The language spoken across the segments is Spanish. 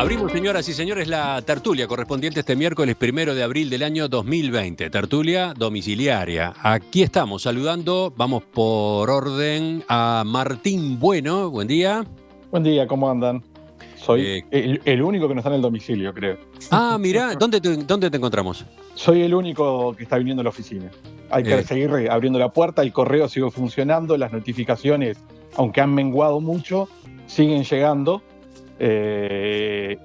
Abrimos, señoras y señores, la tertulia correspondiente este miércoles 1 de abril del año 2020. Tertulia domiciliaria. Aquí estamos saludando, vamos por orden, a Martín Bueno. Buen día. Buen día, ¿cómo andan? Soy Eh, el único que no está en el domicilio, creo. Mirá, ¿dónde te encontramos? Soy el único que está viniendo a la oficina. Hay que Eh, seguir abriendo la puerta, el correo sigue funcionando, las notificaciones, aunque han menguado mucho, siguen llegando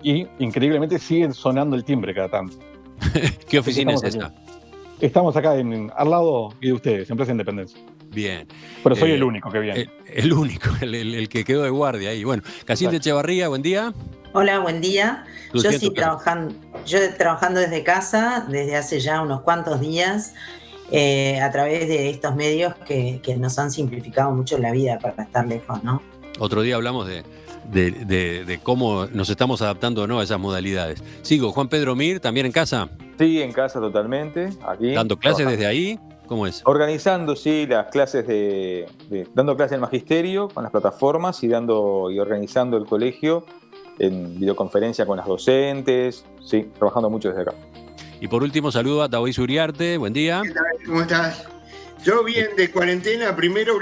y increíblemente siguen sonando el timbre cada tanto. ¿Qué Así que oficina es estamos aquí. esa? Estamos acá al lado de ustedes, en Plaza Independencia. Bien. Pero soy el único que viene. El único, el que quedó de guardia ahí. Bueno, Casilda Exacto. Echevarría, buen día. Hola, buen día. Tú Yo sí en tu sí casa. trabajando desde casa desde hace ya unos cuantos días a través de estos medios que nos han simplificado mucho la vida para estar lejos, ¿no? Otro día hablamos de cómo nos estamos adaptando o no a esas modalidades. Sigo, Juan Pedro Mir, también en casa, Sí, en casa totalmente, aquí. dando clases desde ahí. ¿Cómo es? Organizando, sí, las clases dando clases en magisterio con las plataformas y organizando el colegio en videoconferencia con las docentes, sí, trabajando mucho desde acá. Y por último, saludo a Tabois Uriarte, buen día. ¿Qué tal? ¿Cómo estás? Yo bien de cuarentena, primero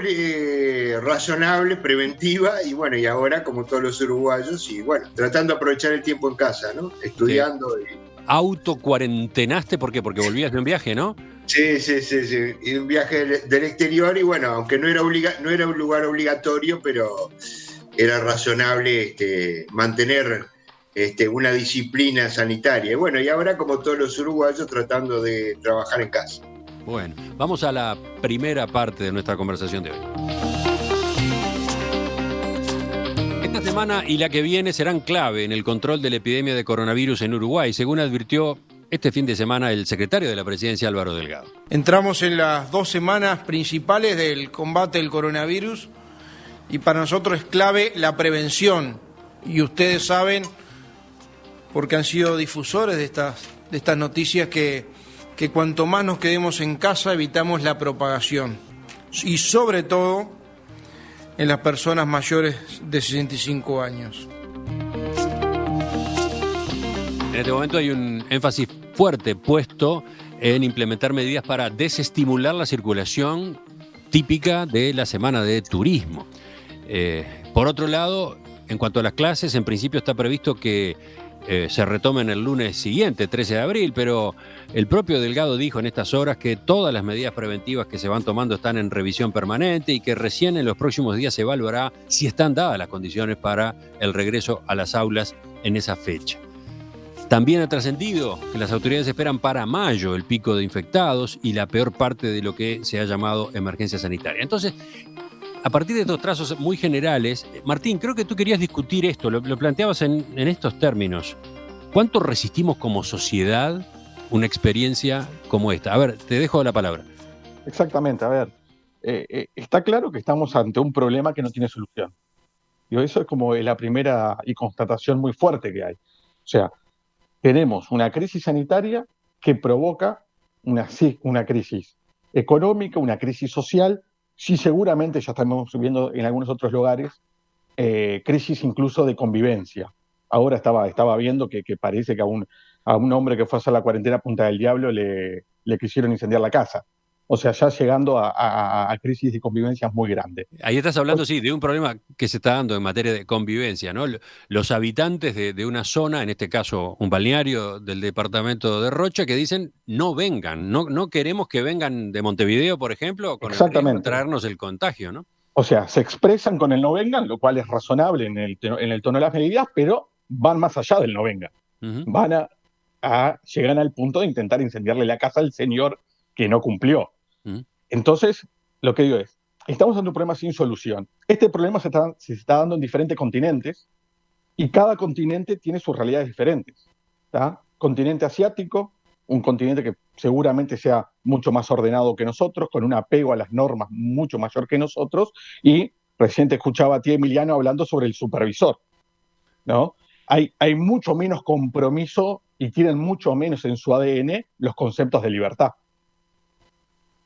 razonable, preventiva, y bueno, y ahora como todos los uruguayos, y bueno, tratando de aprovechar el tiempo en casa, ¿no? Estudiando. ¿Autocuarentenaste? ¿Por qué? Porque volvías de un viaje, ¿no? Sí. Y un viaje del exterior, y bueno, aunque no era un lugar obligatorio, pero era razonable mantener una disciplina sanitaria. Y bueno, y ahora como todos los uruguayos tratando de trabajar en casa. Bueno, vamos a la primera parte de nuestra conversación de hoy. Esta semana y la que viene serán clave en el control de la epidemia de coronavirus en Uruguay, según advirtió este fin de semana el secretario de la Presidencia, Álvaro Delgado. Entramos en las 2 semanas principales del combate del coronavirus y para nosotros es clave la prevención. Y ustedes saben, porque han sido difusores de estas noticias, que cuanto más nos quedemos en casa evitamos la propagación. Y sobre todo en las personas mayores de 65 años. En este momento hay un énfasis fuerte puesto en implementar medidas para desestimular la circulación típica de la semana de turismo. Por otro lado, en cuanto a las clases, en principio está previsto que se retomen el lunes siguiente, 13 de abril, pero el propio Delgado dijo en estas horas que todas las medidas preventivas que se van tomando están en revisión permanente y que recién en los próximos días se evaluará si están dadas las condiciones para el regreso a las aulas en esa fecha. También ha trascendido que las autoridades esperan para mayo el pico de infectados y la peor parte de lo que se ha llamado emergencia sanitaria. Entonces, a partir de estos trazos muy generales, Martín, creo que tú querías discutir esto, lo planteabas en estos términos. ¿Cuánto resistimos como sociedad una experiencia como esta? A ver, te dejo la palabra. Exactamente, a ver, está claro que estamos ante un problema que no tiene solución. Y eso es como la primera y constatación muy fuerte que hay. O sea, tenemos una crisis sanitaria que provoca una crisis económica, una crisis social, sí seguramente ya estamos viendo en algunos otros lugares, crisis incluso de convivencia. Ahora estaba viendo que parece que a un hombre que fue a hacer la cuarentena a Punta del Diablo le quisieron incendiar la casa. O sea, ya llegando a crisis de convivencia muy grandes. Ahí estás hablando, sí, de un problema que se está dando en materia de convivencia, ¿no? Los habitantes de una zona, en este caso un balneario del departamento de Rocha, que dicen no vengan, no queremos que vengan de Montevideo, por ejemplo, con el riesgo de traernos el contagio, ¿no? O sea, se expresan con el no vengan, lo cual es razonable en el tono de las medidas, pero van más allá del no vengan. Van llegan al punto de intentar incendiarle la casa al señor que no cumplió. Entonces, lo que digo es, estamos ante un problema sin solución. Este problema se está dando en diferentes continentes y cada continente tiene sus realidades diferentes. ¿Tá? Continente asiático, un continente que seguramente sea mucho más ordenado que nosotros, con un apego a las normas mucho mayor que nosotros, y recién te escuchaba a ti, Emiliano, hablando sobre el supervisor, ¿no? Hay mucho menos compromiso y tienen mucho menos en su ADN los conceptos de libertad.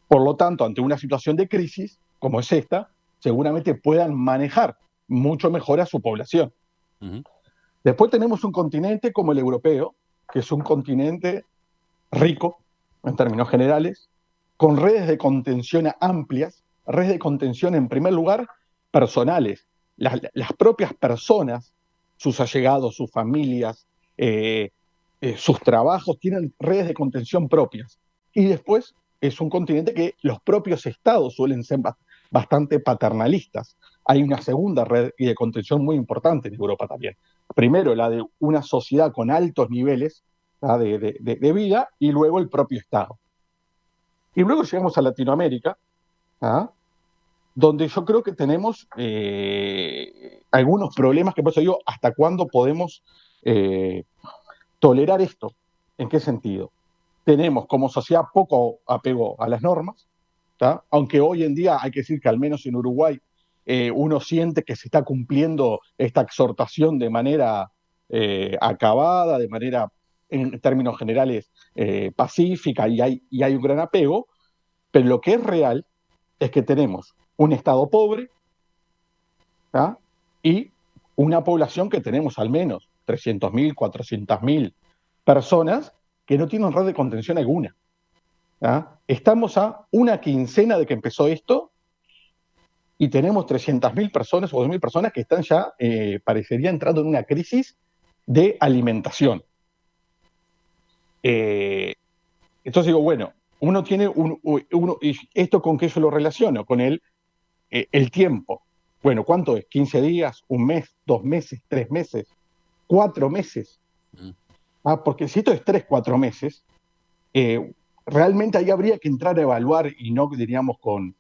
Por lo tanto, ante una situación de crisis como es esta, seguramente puedan manejar mucho mejor a su población. Después tenemos un continente como el europeo, que es un continente rico, en términos generales, con redes de contención amplias, redes de contención en primer lugar personales. Las propias personas, sus allegados, sus familias, sus trabajos, tienen redes de contención propias. Y después es un continente que los propios estados suelen ser bastante paternalistas. Hay una segunda red de contención muy importante en Europa también. Primero, la de una sociedad con altos niveles de vida, y luego el propio Estado. Y luego llegamos a Latinoamérica, ¿ah? Donde yo creo que tenemos algunos problemas, que por eso digo, ¿hasta cuándo podemos tolerar esto? ¿En qué sentido? Tenemos como sociedad poco apego a las normas, ¿tá? Aunque hoy en día hay que decir que al menos en Uruguay uno siente que se está cumpliendo esta exhortación de manera acabada, de manera, en términos generales, pacífica, y hay un gran apego, pero lo que es real es que tenemos un Estado pobre, ¿tá? Y una población que tenemos al menos 300.000, 400.000 personas que no tienen red de contención alguna. ¿tá? Estamos a una quincena de que empezó esto y tenemos 300.000 personas o 2.000 personas que están ya, parecería, entrando en una crisis de alimentación. Entonces digo, bueno, uno tiene y esto con qué yo lo relaciono, con el tiempo. Bueno, ¿cuánto es? ¿15 días? ¿Un mes? ¿2 meses? ¿3 meses? ¿4 meses? Porque si esto es 3, 4 meses, realmente ahí habría que entrar a evaluar, y no, diríamos, con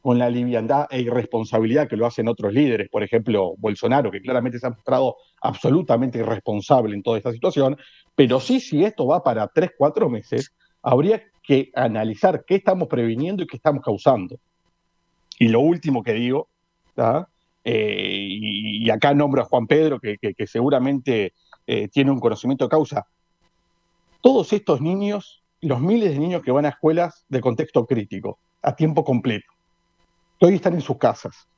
la liviandad e irresponsabilidad que lo hacen otros líderes, por ejemplo, Bolsonaro, que claramente se ha mostrado absolutamente irresponsable en toda esta situación, pero sí, si esto va para 3, 4 meses, habría que analizar qué estamos previniendo y qué estamos causando. Y lo último que digo, y acá nombro a Juan Pedro, que seguramente tiene un conocimiento de causa, todos estos niños, los miles de niños que van a escuelas de contexto crítico, a tiempo completo, que hoy están en sus casas,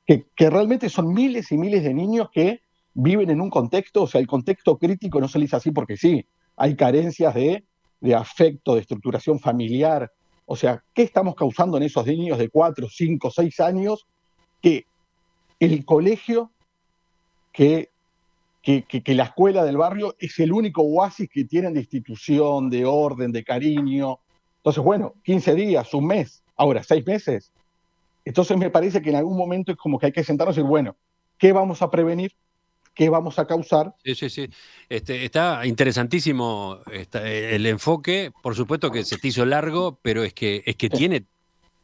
que realmente son miles y miles de niños que viven en un contexto, o sea, el contexto crítico no se le dice así porque sí, hay carencias de afecto, de estructuración familiar. O sea, ¿qué estamos causando en esos niños de 4, 5, 6 años? Que el colegio, que la escuela del barrio es el único oasis que tienen de institución, de orden, de cariño. Entonces, bueno, 15 días, un mes, ahora 6 meses. Entonces me parece que en algún momento es como que hay que sentarnos y decir, bueno, ¿qué vamos a prevenir? ¿Qué vamos a causar? Sí. Está interesantísimo el enfoque. Por supuesto que se te hizo largo, pero es que tiene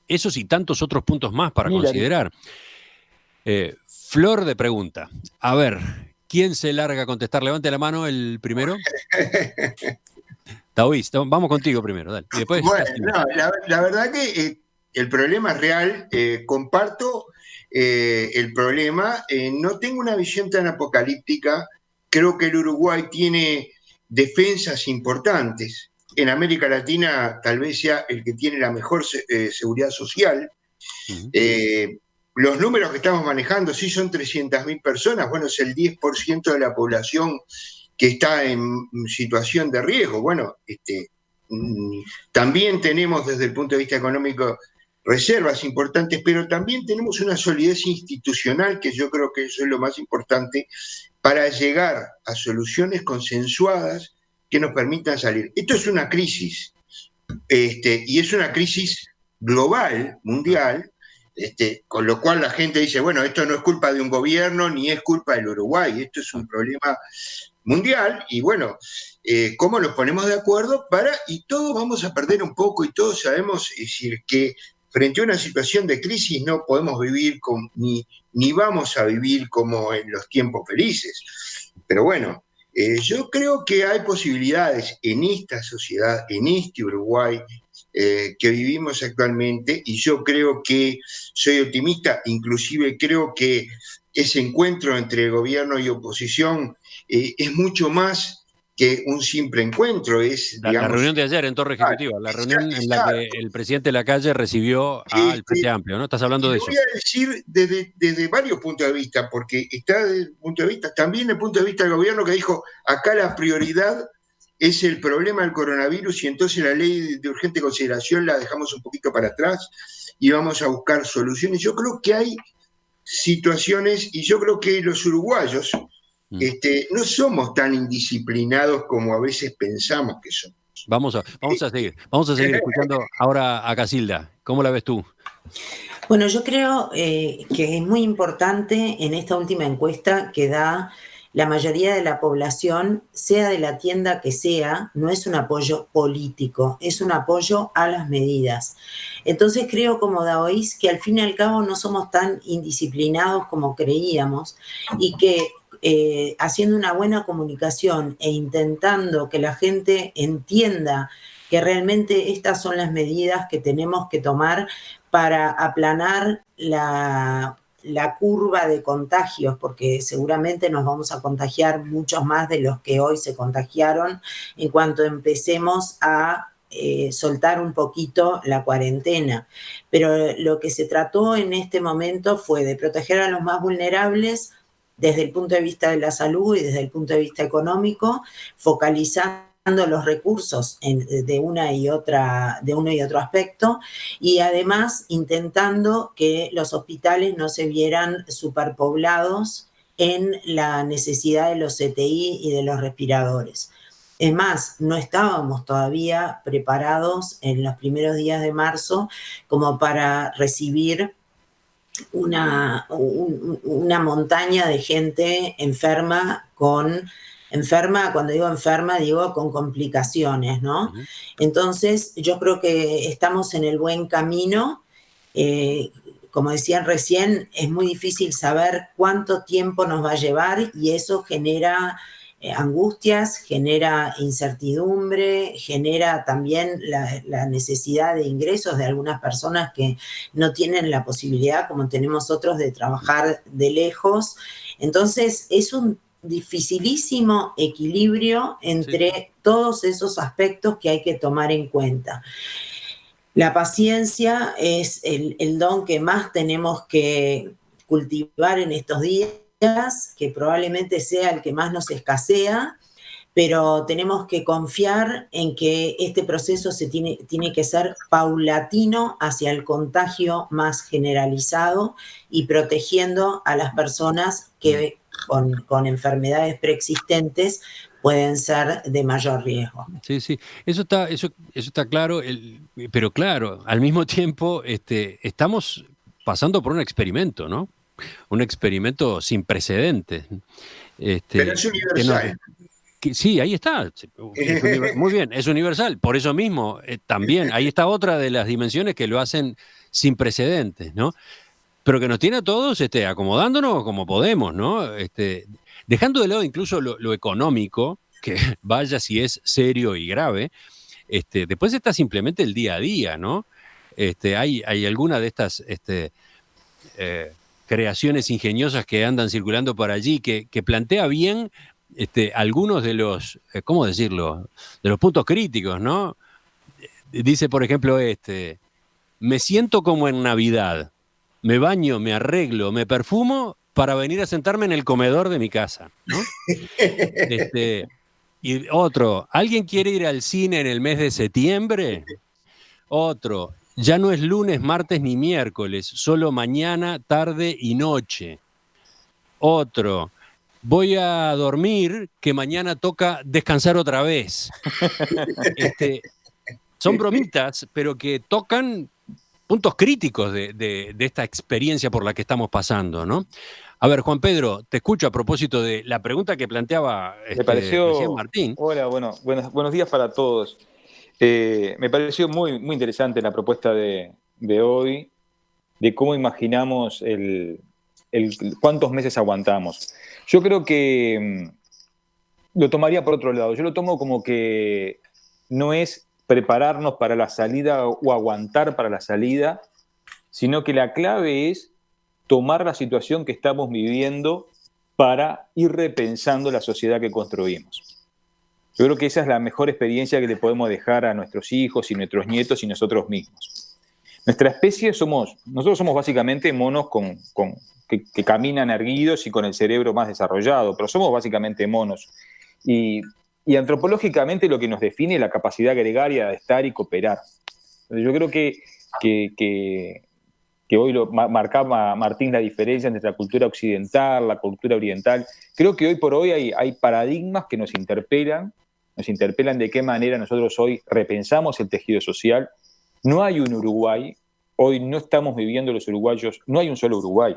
esos y tantos otros puntos más para considerar. Flor de pregunta. A ver, ¿quién se larga a contestar? Levante la mano el primero. Taoís, vamos contigo primero, dale. Y después, bueno, no, la verdad que el problema es real. Comparto el problema. No tengo una visión tan apocalíptica. Creo que el Uruguay tiene defensas importantes. En América Latina tal vez sea el que tiene la mejor seguridad social. Los números que estamos manejando sí son 300.000 personas. Bueno, es el 10% de la población que está en situación de riesgo. Bueno, también tenemos desde el punto de vista económico reservas importantes, pero también tenemos una solidez institucional, que yo creo que eso es lo más importante, para llegar a soluciones consensuadas que nos permitan salir. Esto es una crisis, y es una crisis global, mundial, con lo cual la gente dice, bueno, esto no es culpa de un gobierno ni es culpa del Uruguay, esto es un problema mundial, y bueno, ¿cómo nos ponemos de acuerdo y todos vamos a perder un poco, y todos sabemos, es decir, que frente a una situación de crisis no podemos vivir ni vamos a vivir como en los tiempos felices. Pero bueno, yo creo que hay posibilidades en esta sociedad, en este Uruguay que vivimos actualmente, y yo creo que soy optimista, inclusive creo que ese encuentro entre gobierno y oposición es mucho más que un simple encuentro, es, La digamos... reunión de ayer en Torre Ejecutiva, la reunión en la que el presidente Lacalle recibió al Frente Amplio, ¿no? ¿Estás hablando de eso? Voy a decir desde varios puntos de vista, porque está desde el punto de vista, también desde el punto de vista del gobierno, que dijo, acá la prioridad es el problema del coronavirus y entonces la ley de urgente consideración la dejamos un poquito para atrás y vamos a buscar soluciones. Yo creo que hay situaciones, y yo creo que los uruguayos no somos tan indisciplinados como a veces pensamos que somos. Vamos a seguir escuchando ahora a Casilda. ¿Cómo la ves tú? Bueno, yo creo que es muy importante en esta última encuesta que da la mayoría de la población, sea de la tienda que sea, no es un apoyo político, es un apoyo a las medidas. Entonces creo como Daoís que al fin y al cabo no somos tan indisciplinados como creíamos y que haciendo una buena comunicación e intentando que la gente entienda que realmente estas son las medidas que tenemos que tomar para aplanar la curva de contagios, porque seguramente nos vamos a contagiar muchos más de los que hoy se contagiaron en cuanto empecemos a soltar un poquito la cuarentena. Pero lo que se trató en este momento fue de proteger a los más vulnerables desde el punto de vista de la salud y desde el punto de vista económico, focalizando los recursos de uno y otro aspecto, y además intentando que los hospitales no se vieran superpoblados en la necesidad de los CTI y de los respiradores. Es más, no estábamos todavía preparados en los primeros días de marzo como para recibir una montaña de gente enferma, cuando digo enferma, digo con complicaciones, ¿no? Uh-huh. Entonces, yo creo que estamos en el buen camino. Como decían recién, es muy difícil saber cuánto tiempo nos va a llevar y eso genera angustias, genera incertidumbre, genera también la necesidad de ingresos de algunas personas que no tienen la posibilidad, como tenemos otros, de trabajar de lejos. Entonces, es un dificilísimo equilibrio entre todos esos aspectos que hay que tomar en cuenta. La paciencia es el don que más tenemos que cultivar en estos días, que probablemente sea el que más nos escasea, pero tenemos que confiar en que este proceso tiene que ser paulatino hacia el contagio más generalizado y protegiendo a las personas que con enfermedades preexistentes pueden ser de mayor riesgo. Sí, eso está claro, pero claro, al mismo tiempo estamos pasando por un experimento, ¿no? Un experimento sin precedentes. Pero es universal. Sí, ahí está. Muy bien, es universal. Por eso mismo, también, ahí está otra de las dimensiones que lo hacen sin precedentes, ¿no? Pero que nos tiene a todos acomodándonos como podemos, ¿no? Dejando de lado incluso lo económico, que vaya si es serio y grave, después está simplemente el día a día, ¿no? Hay alguna de estas creaciones ingeniosas que andan circulando por allí que plantea bien algunos de los, ¿cómo decirlo?, de los puntos críticos, ¿no? Dice, por ejemplo, me siento como en Navidad, me baño, me arreglo, me perfumo para venir a sentarme en el comedor de mi casa, ¿no? Y otro, ¿alguien quiere ir al cine en el mes de septiembre? Otro, ya no es lunes, martes ni miércoles, solo mañana, tarde y noche. Otro, voy a dormir, que mañana toca descansar otra vez. Son bromitas, pero que tocan puntos críticos de esta experiencia por la que estamos pasando, ¿no? A ver, Juan Pedro, te escucho a propósito de la pregunta que planteaba recién Martín. Hola, buenos días para todos. Me pareció muy, muy interesante la propuesta de hoy, de cómo imaginamos cuántos meses aguantamos. Yo creo que lo tomaría por otro lado. Yo lo tomo como que no es prepararnos para la salida o aguantar para la salida, sino que la clave es tomar la situación que estamos viviendo para ir repensando la sociedad que construimos. Yo creo que esa es la mejor experiencia que le podemos dejar a nuestros hijos y nuestros nietos y nosotros mismos. Nuestra especie nosotros somos básicamente monos que caminan erguidos y con el cerebro más desarrollado, pero somos básicamente monos. Y antropológicamente lo que nos define es la capacidad gregaria de estar y cooperar. Yo creo que hoy lo marcaba Martín la diferencia entre la cultura occidental, la cultura oriental. Creo que hoy por hoy hay paradigmas que nos interpelan de qué manera nosotros hoy repensamos el tejido social. No hay un Uruguay, hoy no estamos viviendo los uruguayos, no hay un solo Uruguay.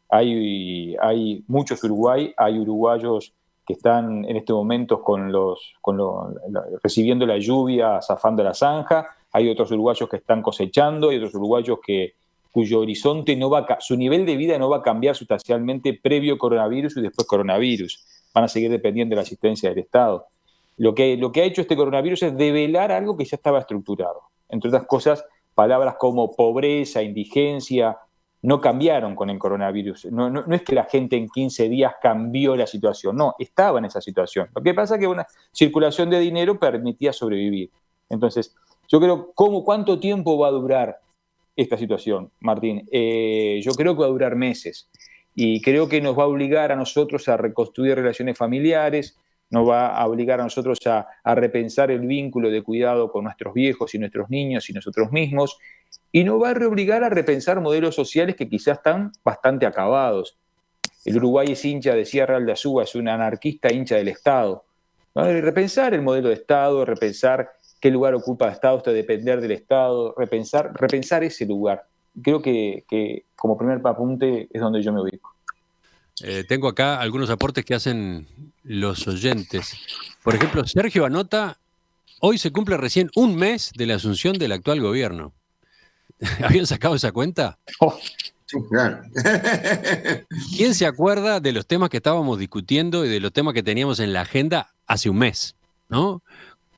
Hay muchos Uruguay, hay uruguayos que están en este momento recibiendo la lluvia, zafando la zanja, hay otros uruguayos que están cosechando, hay otros uruguayos cuyo horizonte su nivel de vida no va a cambiar sustancialmente previo coronavirus y después coronavirus. Van a seguir dependiendo de la asistencia del Estado. Lo que ha hecho este coronavirus es develar algo que ya estaba estructurado. Entre otras cosas, palabras como pobreza, indigencia, no cambiaron con el coronavirus. No es que la gente en 15 días cambió la situación, no, estaba en esa situación. Lo que pasa es que una circulación de dinero permitía sobrevivir. Entonces, yo creo, ¿cuánto tiempo va a durar esta situación, Martín? Yo creo que va a durar meses. Y creo que nos va a obligar a nosotros a reconstruir relaciones familiares, nos va a obligar a nosotros a repensar el vínculo de cuidado con nuestros viejos y nuestros niños y nosotros mismos, y nos va a reobligar a repensar modelos sociales que quizás están bastante acabados. El Uruguay es hincha, decía Real de Azúa, es un anarquista hincha del Estado. Repensar el modelo de Estado, repensar qué lugar ocupa el Estado hasta depender del Estado, repensar ese lugar. Creo que como primer apunte es donde yo me ubico. Tengo acá algunos aportes que hacen los oyentes. Por ejemplo, Sergio anota, hoy se cumple recién un mes de la asunción del actual gobierno. ¿Habían sacado esa cuenta? Sí, claro. ¿Quién se acuerda de los temas que estábamos discutiendo y de los temas que teníamos en la agenda hace un mes? ¿No?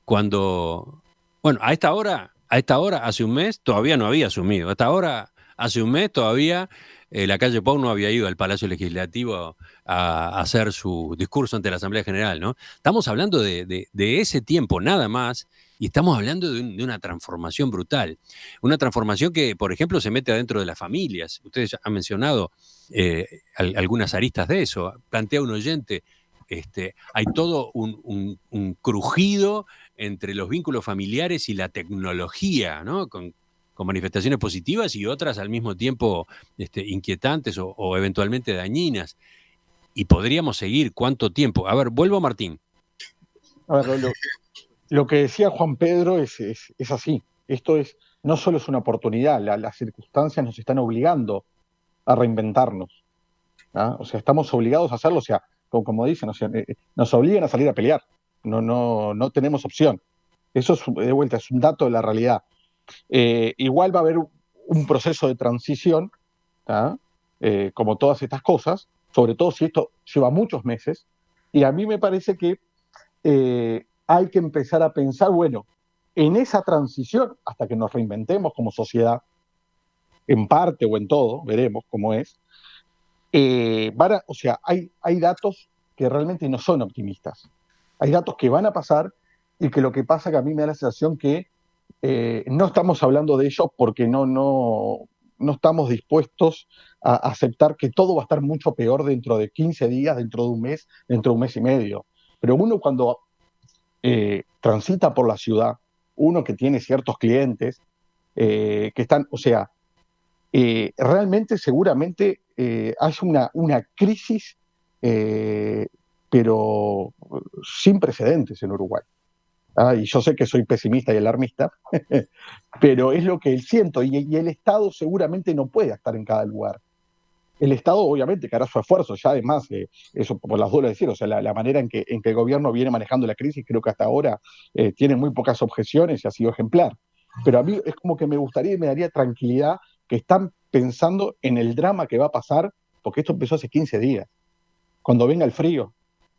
Cuando, bueno, a esta hora, hace un mes, todavía no había asumido. A esta hora, hace un mes, todavía la calle Pou no había ido al Palacio Legislativo a hacer su discurso ante la Asamblea General, ¿no? Estamos hablando de ese tiempo nada más, y estamos hablando de una transformación brutal. Una transformación que, por ejemplo, se mete adentro de las familias. Ustedes han mencionado algunas aristas de eso. Plantea un oyente, hay todo un crujido entre los vínculos familiares y la tecnología, ¿no? Con manifestaciones positivas y otras al mismo tiempo inquietantes o eventualmente dañinas. Y podríamos seguir cuánto tiempo. A ver, vuelvo a Martín. A ver, lo que decía Juan Pedro es así. Esto no solo es una oportunidad, las circunstancias nos están obligando a reinventarnos. ¿Ah? O sea, estamos obligados a hacerlo, o sea, como dicen, o sea, nos obligan a salir a pelear. No tenemos opción. Eso de vuelta es un dato de la realidad. Igual va a haber un proceso de transición, como todas estas cosas, sobre todo si esto lleva muchos meses, y a mí me parece que hay que empezar a pensar, bueno, en esa transición, hasta que nos reinventemos como sociedad, en parte o en todo, veremos cómo es, o sea, hay datos que realmente no son optimistas. Hay datos que van a pasar y que lo que pasa que a mí me da la sensación que no estamos hablando de ellos porque no estamos dispuestos a aceptar que todo va a estar mucho peor dentro de 15 días, dentro de un mes y medio. Pero uno cuando transita por la ciudad, uno que tiene ciertos clientes que están, o sea, realmente seguramente hay una crisis, pero sin precedentes en Uruguay. Y yo sé que soy pesimista y alarmista, pero es lo que siento, y el Estado seguramente no puede estar en cada lugar. El Estado obviamente que hará su esfuerzo, ya además, eso por las dudas decir, o sea, la manera en que el gobierno viene manejando la crisis, creo que hasta ahora tiene muy pocas objeciones y ha sido ejemplar. Pero a mí es como que me gustaría y me daría tranquilidad que están pensando en el drama que va a pasar, porque esto empezó hace 15 días, cuando venga el frío,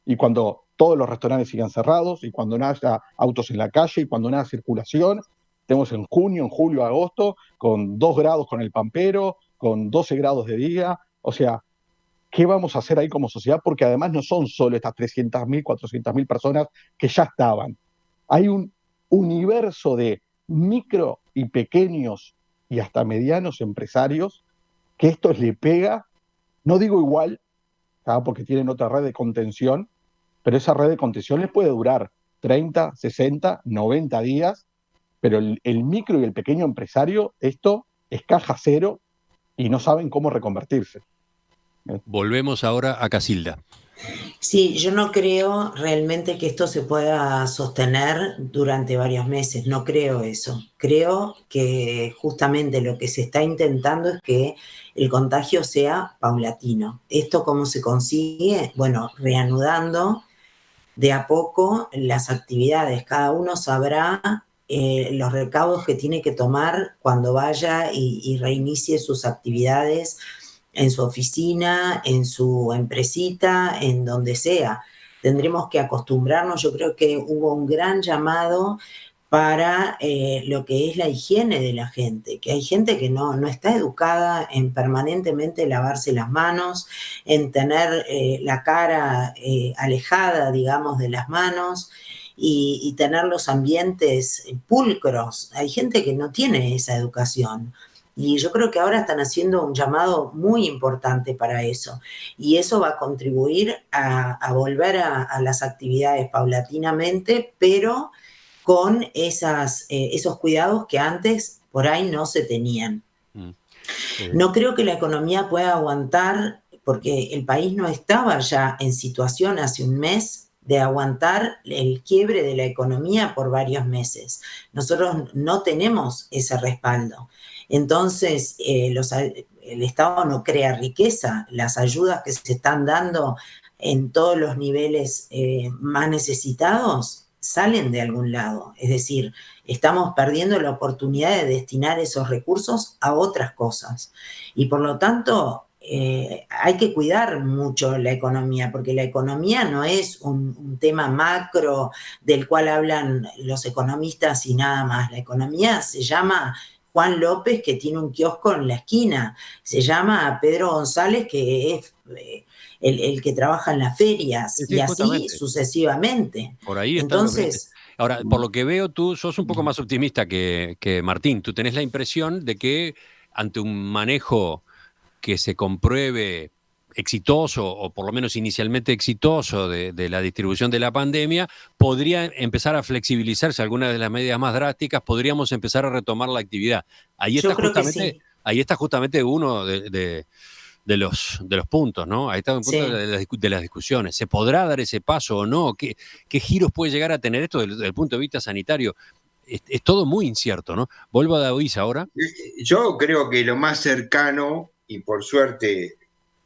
y cuando todos los restaurantes sigan cerrados, y cuando no haya autos en la calle, y cuando no haya circulación. Estemos en junio, en julio, agosto, con 2 grados con el Pampero, con 12 grados de día. O sea, qué vamos a hacer ahí como sociedad, porque además no son solo estas 300.000, 400.000 personas que ya estaban. Hay un universo de micro y pequeños y hasta medianos empresarios que esto le pega, no digo igual, porque tienen otra red de contención, pero esa red de contención les puede durar 30, 60, 90 días, pero el micro y el pequeño empresario, esto es caja cero y no saben cómo reconvertirse. Volvemos ahora a Casilda. Sí, yo no creo realmente que esto se pueda sostener durante varios meses, no creo eso. Creo que justamente lo que se está intentando es que el contagio sea paulatino. ¿Esto cómo se consigue? Bueno, reanudando de a poco las actividades. Cada uno sabrá los recaudos que tiene que tomar cuando vaya y reinicie sus actividades en su oficina, en su empresita, en donde sea. Tendremos que acostumbrarnos. Yo creo que hubo un gran llamado para lo que es la higiene de la gente, que hay gente que no está educada en permanentemente lavarse las manos, en tener la cara alejada, digamos, de las manos y tener los ambientes pulcros. Hay gente que no tiene esa educación. Y yo creo que ahora están haciendo un llamado muy importante para eso. Y eso va a contribuir a volver a las actividades paulatinamente, pero con esos cuidados que antes por ahí no se tenían. No creo que la economía pueda aguantar, porque el país no estaba ya en situación hace un mes de aguantar el quiebre de la economía por varios meses. Nosotros no tenemos ese respaldo. Entonces, el Estado no crea riqueza. Las ayudas que se están dando en todos los niveles más necesitados salen de algún lado. Es decir, estamos perdiendo la oportunidad de destinar esos recursos a otras cosas. Y por lo tanto, hay que cuidar mucho la economía, porque la economía no es un tema macro del cual hablan los economistas y nada más. La economía se llama Juan López, que tiene un kiosco en la esquina, se llama Pedro González, que es el que trabaja en las ferias, Sí, y así justamente. Sucesivamente. Por ahí están Entonces, ahora, por lo que veo, tú sos un poco más optimista que Martín. Tú tenés la impresión de que ante un manejo que se compruebe exitoso, o por lo menos inicialmente exitoso, de la distribución de la pandemia, podría empezar a flexibilizarse algunas de las medidas más drásticas, podríamos empezar a retomar la actividad. Ahí yo está creo que justamente, sí. ahí está justamente uno de los puntos, ¿no? Ahí está un punto Sí. de las discusiones. ¿Se podrá dar ese paso o no? ¿Qué giros puede llegar a tener esto desde el punto de vista sanitario? Es todo muy incierto, ¿no? Vuelvo a Daoíz ahora. Yo creo que lo más cercano, y por suerte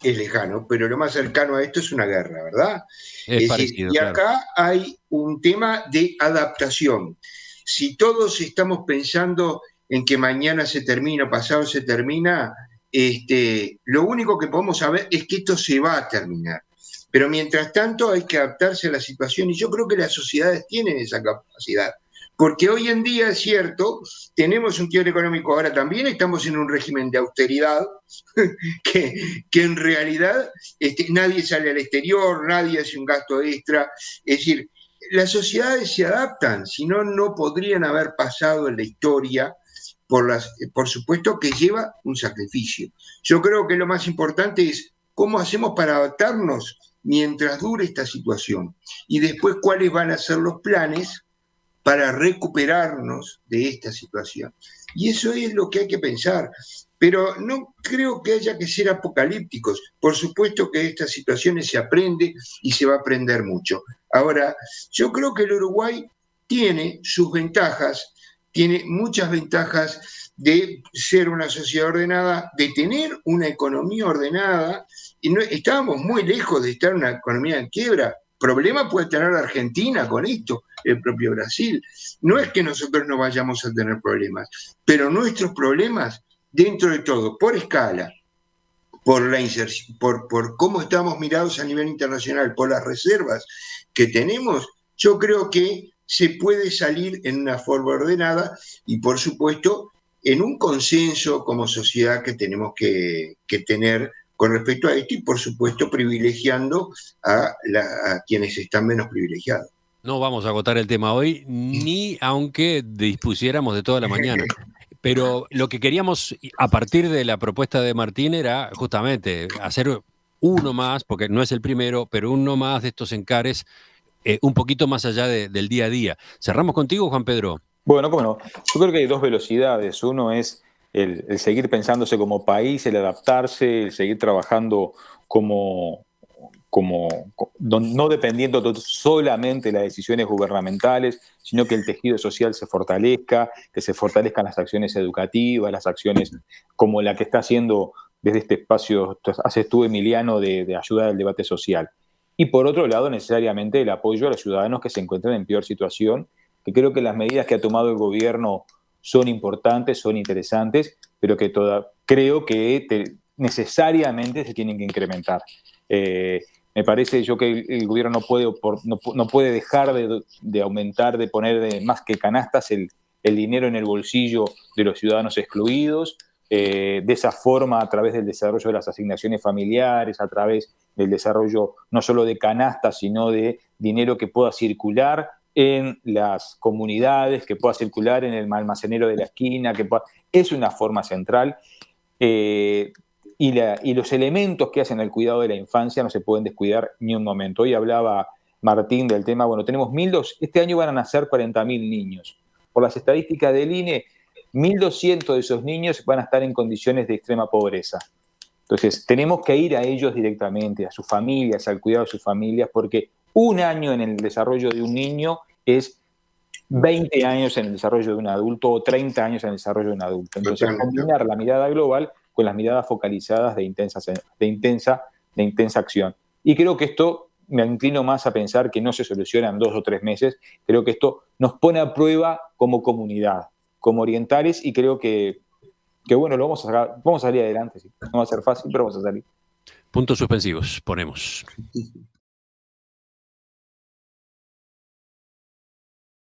es lejano, pero lo más cercano a esto es una guerra, ¿verdad? Es Es decir, parecido, y claro. acá hay un tema de adaptación. Si todos estamos pensando en que mañana se termina, pasado se termina, lo único que podemos saber es que esto se va a terminar. Pero mientras tanto hay que adaptarse a la situación y yo creo que las sociedades tienen esa capacidad. Porque hoy en día es cierto, tenemos un quiebre económico, ahora también estamos en un régimen de austeridad, que en realidad nadie sale al exterior, nadie hace un gasto extra. Es decir, las sociedades se adaptan, si no, no podrían haber pasado en la historia, por supuesto que lleva un sacrificio. Yo creo que lo más importante es cómo hacemos para adaptarnos mientras dure esta situación y después cuáles van a ser los planes para recuperarnos de esta situación. Y eso es lo que hay que pensar. Pero no creo que haya que ser apocalípticos. Por supuesto que de estas situaciones se aprende y se va a aprender mucho. Ahora, yo creo que el Uruguay tiene sus ventajas, tiene muchas ventajas de ser una sociedad ordenada, de tener una economía ordenada, y no, estábamos muy lejos de estar en una economía en quiebra. Problema puede tener la Argentina con esto, el propio Brasil. No es que nosotros no vayamos a tener problemas, pero nuestros problemas, dentro de todo, por escala, por la inserción, por cómo estamos mirados a nivel internacional, por las reservas que tenemos, yo creo que se puede salir en una forma ordenada y, por supuesto, en un consenso como sociedad que tenemos que tener con respecto a esto y, por supuesto, privilegiando a quienes están menos privilegiados. No vamos a agotar el tema hoy, ni aunque dispusiéramos de toda la mañana. Pero lo que queríamos, a partir de la propuesta de Martín, era justamente hacer uno más, porque no es el primero, pero uno más de estos encares, un poquito más allá del día a día. ¿Cerramos contigo, Juan Pedro? Bueno, cómo no. Yo creo que hay dos velocidades. Uno es el seguir pensándose como país, el adaptarse, el seguir trabajando no dependiendo solamente de las decisiones gubernamentales, sino que el tejido social se fortalezca, que se fortalezcan las acciones educativas, las acciones como la que está haciendo desde este espacio, haces tú, Emiliano, de ayuda al debate social. Y por otro lado, necesariamente el apoyo a los ciudadanos que se encuentran en peor situación, que creo que las medidas que ha tomado el gobierno son importantes, son interesantes, pero que creo que necesariamente se tienen que incrementar. Me parece yo que el gobierno no puede dejar de aumentar, de poner más que canastas el dinero en el bolsillo de los ciudadanos excluidos, de esa forma, a través del desarrollo de las asignaciones familiares, a través del desarrollo no solo de canastas, sino de dinero que pueda circular en las comunidades, que pueda circular en el almacenero de la esquina, es una forma central. Y los elementos que hacen el cuidado de la infancia no se pueden descuidar ni un momento. Hoy hablaba Martín del tema, bueno, tenemos este año van a nacer 40.000 niños. Por las estadísticas del INE, 1.200 de esos niños van a estar en condiciones de extrema pobreza. Entonces, tenemos que ir a ellos directamente, a sus familias, al cuidado de sus familias, porque un año en el desarrollo de un niño es 20 años en el desarrollo de un adulto o 30 años en el desarrollo de un adulto. Entonces, combinar la mirada global con las miradas focalizadas de intensa acción. Y creo que esto, me inclino más a pensar que no se soluciona en 2 o 3 meses, creo que esto nos pone a prueba como comunidad, como orientales, y creo que bueno, vamos a salir adelante. ¿Sí? No va a ser fácil, pero vamos a salir. Puntos suspensivos, ponemos.